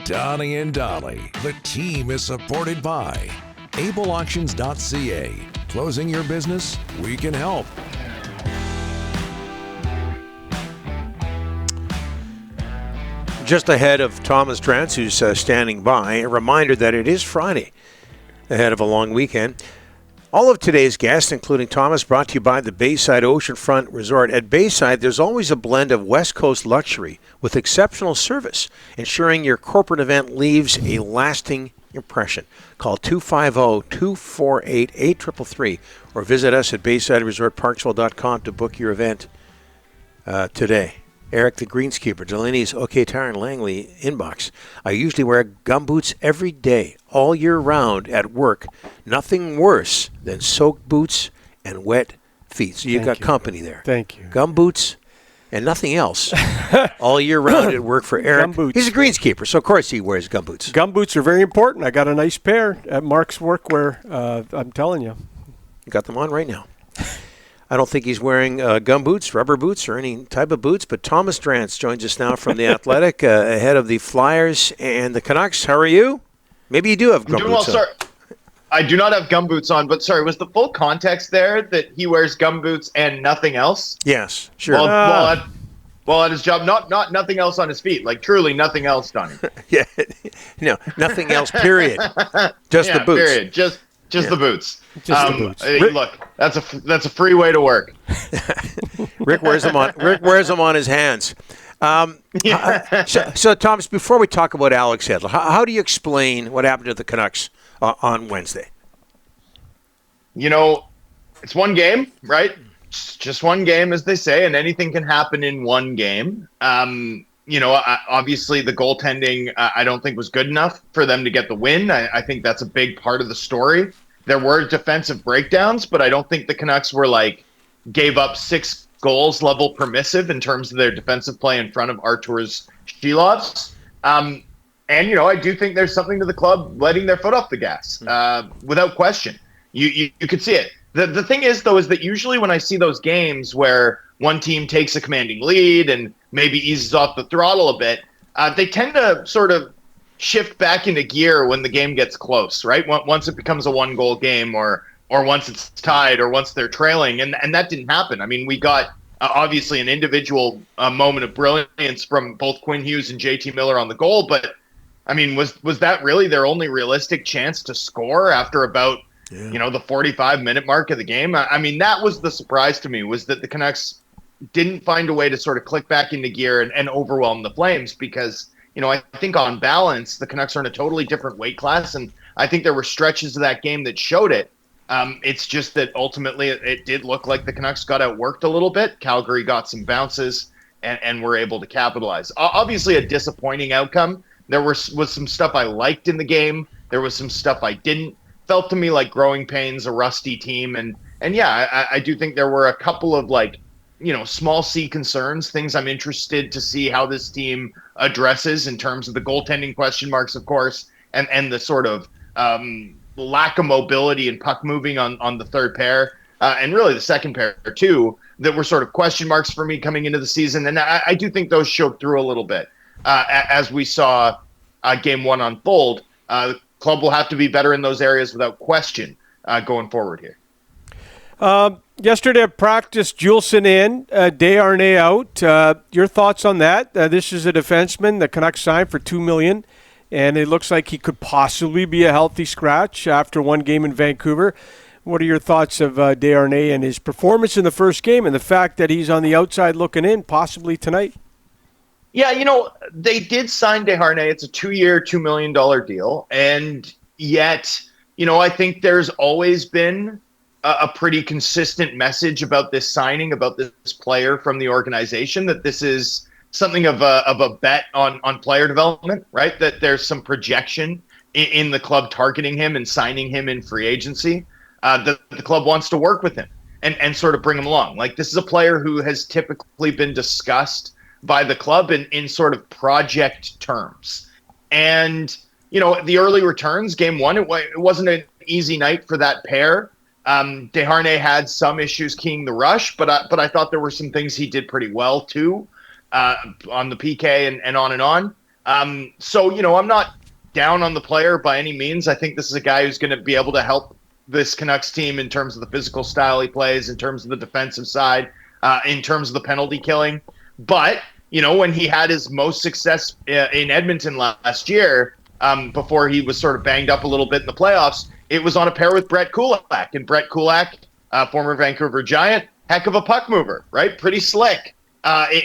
Donnie and Dolly. The team is supported by ableauctions.ca. Closing your business? We can help. Just ahead of Thomas Drance, who's standing by, a reminder that it is Friday, ahead of a long weekend. All of today's guests, including Thomas, brought to you by the Bayside Oceanfront Resort. At Bayside, there's always a blend of West Coast luxury with exceptional service, ensuring your corporate event leaves a lasting impression. Call 250-248-8333 or visit us at BaysideResortParksville.com to book your event today. Eric, the greenskeeper, Delaney's OK Tire and Langley inbox. I usually wear gumboots every day, all year round at work. Nothing worse than soaked boots and wet feet. So you got company there. Thank you. Gumboots and nothing else all year round at work for Eric. Gumboots. He's a greenskeeper, so of course he wears gumboots. Gumboots are very important. I got a nice pair at Mark's Workwear. I'm telling you. You got them on right now. I don't think he's wearing gumboots, rubber boots, or any type of boots, but Thomas Drance joins us now from The Athletic, ahead of the Flyers and the Canucks. How are you? Maybe you do have gumboots well, sir. I do not have gumboots on, but sorry, was the full context there that he wears gumboots and nothing else? Yes, sure. Well, at his job, not nothing else on his feet, like truly nothing else, Donnie. Yeah, no, nothing else, period. Just the boots. Period. Just the boots. Just the boots. Look, that's a free way to work. Rick wears them on. Rick wears them on his hands. So, Thomas, before we talk about Alex Edler, how do you explain what happened to the Canucks on Wednesday? You know, it's one game, right? It's just one game, as they say, and anything can happen in one game. Obviously the goaltending I don't think was good enough for them to get the win. I think that's a big part of the story. There were defensive breakdowns, but I don't think the Canucks were gave up 6 goals level permissive in terms of their defensive play in front of Artur's Shilovs. And I do think there's something to the club letting their foot off the gas, without question. You could see it. The thing is, though, is that usually when I see those games where one team takes a commanding lead and maybe eases off the throttle a bit, they tend to sort of shift back into gear when the game gets close, right? Once it becomes a 1-goal game or once it's tied or once they're trailing. And that didn't happen. I mean, we got obviously an individual moment of brilliance from both Quinn Hughes and JT Miller on the goal. But, I mean, was that really their only realistic chance to score after about the 45-minute mark of the game? I mean, that was the surprise to me, was that the Canucks didn't find a way to sort of click back into gear and overwhelm the Flames because, I think on balance, the Canucks are in a totally different weight class, and I think there were stretches of that game that showed it. It's just that ultimately it did look like the Canucks got outworked a little bit. Calgary got some bounces and were able to capitalize. Obviously a disappointing outcome. There was some stuff I liked in the game. There was some stuff I didn't. Felt to me like growing pains, a rusty team. And I do think there were a couple of small C concerns, things I'm interested to see how this team addresses in terms of the goaltending question marks, of course, and the sort of lack of mobility and puck moving on the third pair, and really the second pair too, that were sort of question marks for me coming into the season. And I do think those showed through a little bit as we saw game 1 unfold. The club will have to be better in those areas without question going forward here. Yesterday at practice, Juleson in, Desharnais out. Your thoughts on that? This is a defenseman the Canucks signed for $2 million, and it looks like he could possibly be a healthy scratch after one game in Vancouver. What are your thoughts of Desharnais and his performance in the first game and the fact that he's on the outside looking in possibly tonight? Yeah, they did sign Desharnais. It's a 2-year, $2 million deal, and yet, I think there's always been a pretty consistent message about this signing, about this player from the organization, that this is something of a bet on player development, right? That there's some projection in the club targeting him and signing him in free agency. The club wants to work with him and sort of bring him along. Like, this is a player who has typically been discussed by the club in sort of project terms. And, the early returns, game 1, it wasn't an easy night for that pair. Desharnais had some issues keying the rush, but I thought there were some things he did pretty well too, on the PK and on and on. So, I'm not down on the player by any means. I think this is a guy who's going to be able to help this Canucks team in terms of the physical style he plays, in terms of the defensive side, in terms of the penalty killing. But, when he had his most success in Edmonton last year, before he was sort of banged up a little bit in the playoffs, it was on a pair with Brett Kulak. And Brett Kulak, former Vancouver Giant, heck of a puck mover, right? Pretty slick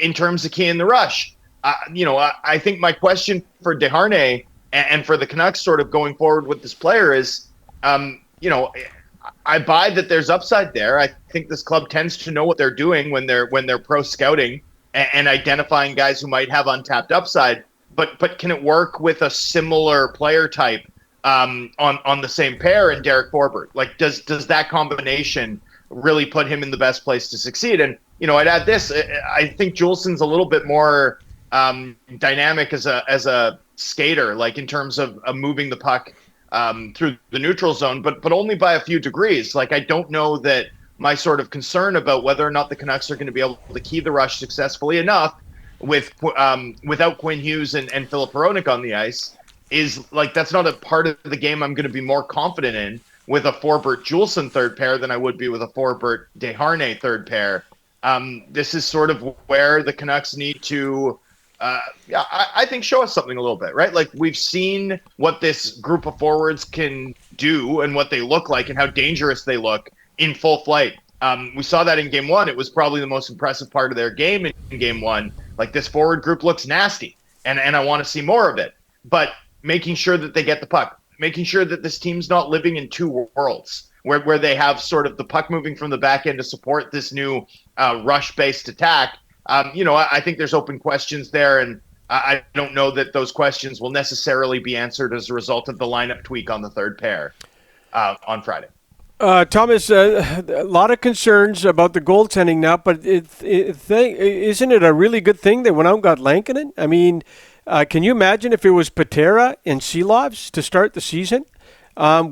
in terms of keying the rush. I think my question for Desharnais and for the Canucks sort of going forward with this player is, I buy that there's upside there. I think this club tends to know what they're doing when they're pro scouting and identifying guys who might have untapped upside. But can it work with a similar player type on the same pair in Derek Forbort? Like, does that combination really put him in the best place to succeed? And I'd add this: I think Juulsen's a little bit more dynamic as a skater, like in terms of moving the puck through the neutral zone, but only by a few degrees. Like, I don't know that my sort of concern about whether or not the Canucks are going to be able to key the rush successfully enough without Quinn Hughes and Filip Hronek on the ice is like, that's not a part of the game I'm going to be more confident in with a Forbort-Juulsen third pair than I would be with a Forbort-Desharnais third pair. This is sort of where the Canucks need to I think show us something a little bit, right? Like, we've seen what this group of forwards can do and what they look like and how dangerous they look in full flight. We saw that in game one. It was probably the most impressive part of their game in game one. Like, this forward group looks nasty, and I want to see more of it. But making sure that they get the puck, making sure that this team's not living in two worlds where they have sort of the puck moving from the back end to support this new rush-based attack. I think there's open questions there, and I don't know that those questions will necessarily be answered as a result of the lineup tweak on the third pair on Friday. Thomas, a lot of concerns about the goaltending now, but isn't it a really good thing they went out and got Lankinen? I mean, can you imagine if it was Patera and Silovs to start the season?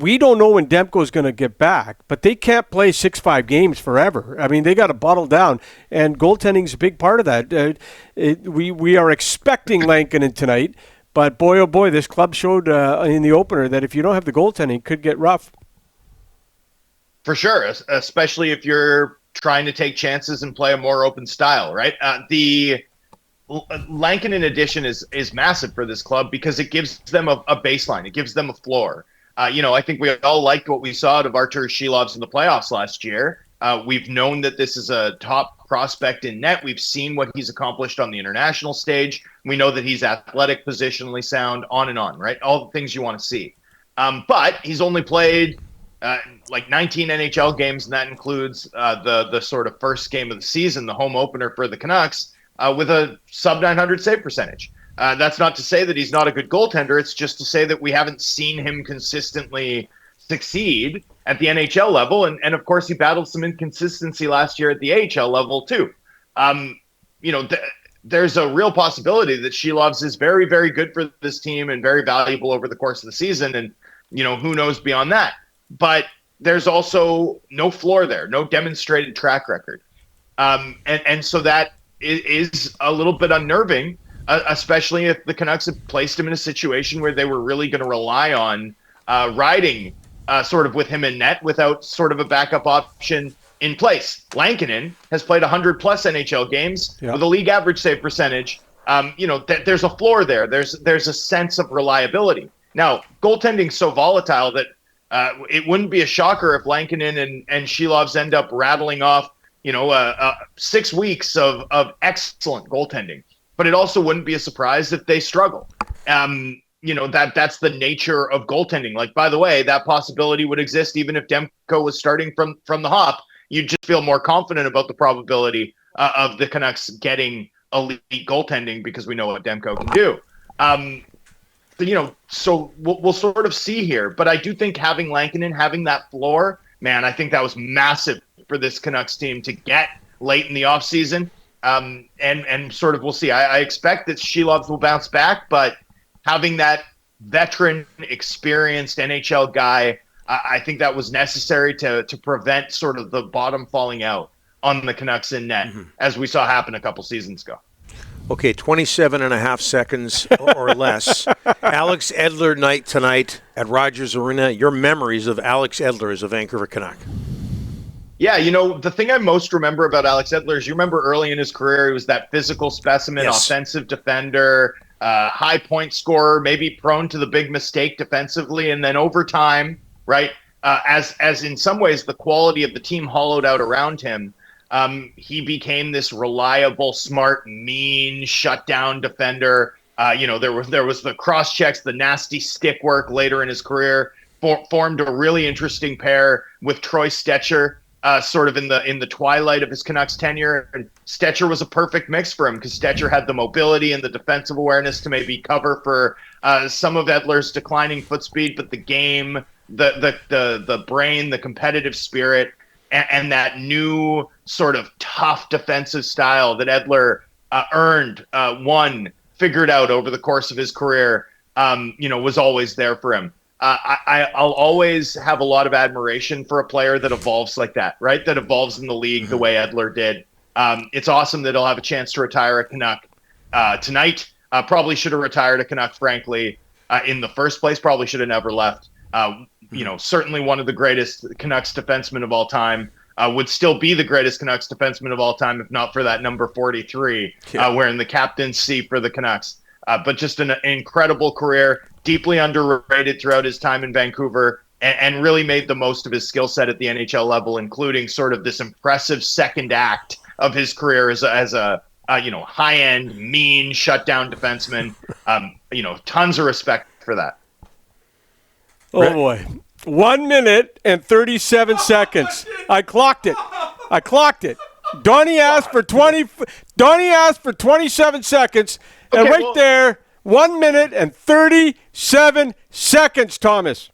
We don't know when Demko is going to get back, but they can't play 6-5 games forever. I mean, they got to bottle down, and goaltending is a big part of that. We are expecting Lankinen tonight, but boy, oh boy, this club showed in the opener that if you don't have the goaltending, it could get rough. For sure, especially if you're trying to take chances and play a more open style, right? The Lankinen addition is massive for this club because it gives them a baseline. It gives them a floor. I think we all liked what we saw out of Artur Shilovs in the playoffs last year. We've known that this is a top prospect in net. We've seen what he's accomplished on the international stage. We know that he's athletic, positionally sound, on and on, right? All the things you want to see. But he's only played like 19 NHL games, and that includes the sort of first game of the season, the home opener for the Canucks, with a sub-900 save percentage. That's not to say that he's not a good goaltender. It's just to say that we haven't seen him consistently succeed at the NHL level. And of course, he battled some inconsistency last year at the AHL level, too. There's a real possibility that Shilovs is very, very good for this team and very valuable over the course of the season. And, who knows beyond that. But there's also no floor there, no demonstrated track record. And so that is a little bit unnerving, especially if the Canucks have placed him in a situation where they were really going to rely on riding sort of with him in net without sort of a backup option in place. Lankinen has played 100-plus NHL games with a league average save percentage. There's a floor there. There's a sense of reliability. Now, goaltending's so volatile that it wouldn't be a shocker if Lankinen and Shilovs end up rattling off 6 weeks of excellent goaltending. But it also wouldn't be a surprise if they struggle. That's the nature of goaltending. Like, by the way, that possibility would exist even if Demko was starting from the hop. You'd just feel more confident about the probability of the Canucks getting elite goaltending because we know what Demko can do. So we'll sort of see here. But I do think having Lankinen, having that floor, man, I think that was massive for this Canucks team to get late in the offseason. And sort of we'll see. I expect that Shilovs will bounce back, but having that veteran, experienced NHL guy, I think that was necessary to prevent sort of the bottom falling out on the Canucks in net, as we saw happen a couple seasons ago. Okay, 27 and a half seconds or less. Alex Edler night tonight at Rogers Arena. Your memories of Alex Edler as a Vancouver Canuck. Yeah, the thing I most remember about Alex Edler is you remember early in his career, he was that physical specimen, Yes. offensive defender, high point scorer, maybe prone to the big mistake defensively. And then over time, right, as in some ways the quality of the team hollowed out around him, he became this reliable, smart, mean, shutdown defender. There was the cross checks, the nasty stick work later in his career. Formed a really interesting pair with Troy Stecher, sort of in the twilight of his Canucks tenure. And Stecher was a perfect mix for him because Stecher had the mobility and the defensive awareness to maybe cover for some of Edler's declining foot speed, but the game, the brain, the competitive spirit, and that new sort of tough defensive style that Edler earned, figured out over the course of his career, was always there for him. I'll always have a lot of admiration for a player that evolves like that, right? That evolves in the league the way Edler did. It's awesome that he'll have a chance to retire a Canuck tonight. Probably should have retired a Canuck, frankly, in the first place. Probably should have never left. Certainly one of the greatest Canucks defensemen of all time. Would still be the greatest Canucks defenseman of all time if not for that number 43 wearing the captain's C for the Canucks. But just an incredible career, deeply underrated throughout his time in Vancouver, and really made the most of his skill set at the NHL level, including sort of this impressive second act of his career as a high-end, mean, shutdown defenseman. Tons of respect for that. Oh, boy. 1 minute and 37 seconds. I clocked it. Donnie asked for 27 seconds. And Okay, there, 1 minute and 37 seconds, Thomas.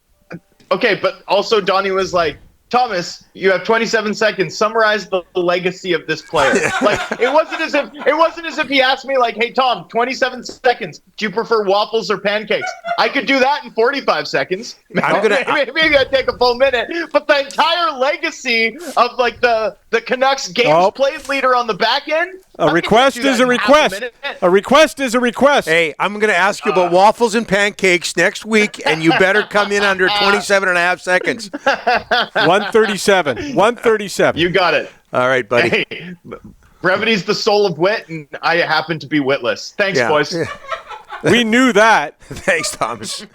Okay, but also Donnie was like, Thomas, you have 27 seconds. Summarize the legacy of this player. Like it wasn't as if he asked me like, "Hey Tom, 27 seconds. Do you prefer waffles or pancakes?" I could do that in 45 seconds. Maybe I'd take a full minute. But the entire legacy of like the Canucks games played leader on the back end. A request is a request. A request is a request. Hey, I'm going to ask you about waffles and pancakes next week, and you better come in under 27 and a half seconds. 137. You got it. All right, buddy. Hey, brevity's the soul of wit, and I happen to be witless. Thanks, boys. We knew that. Thanks, Thomas.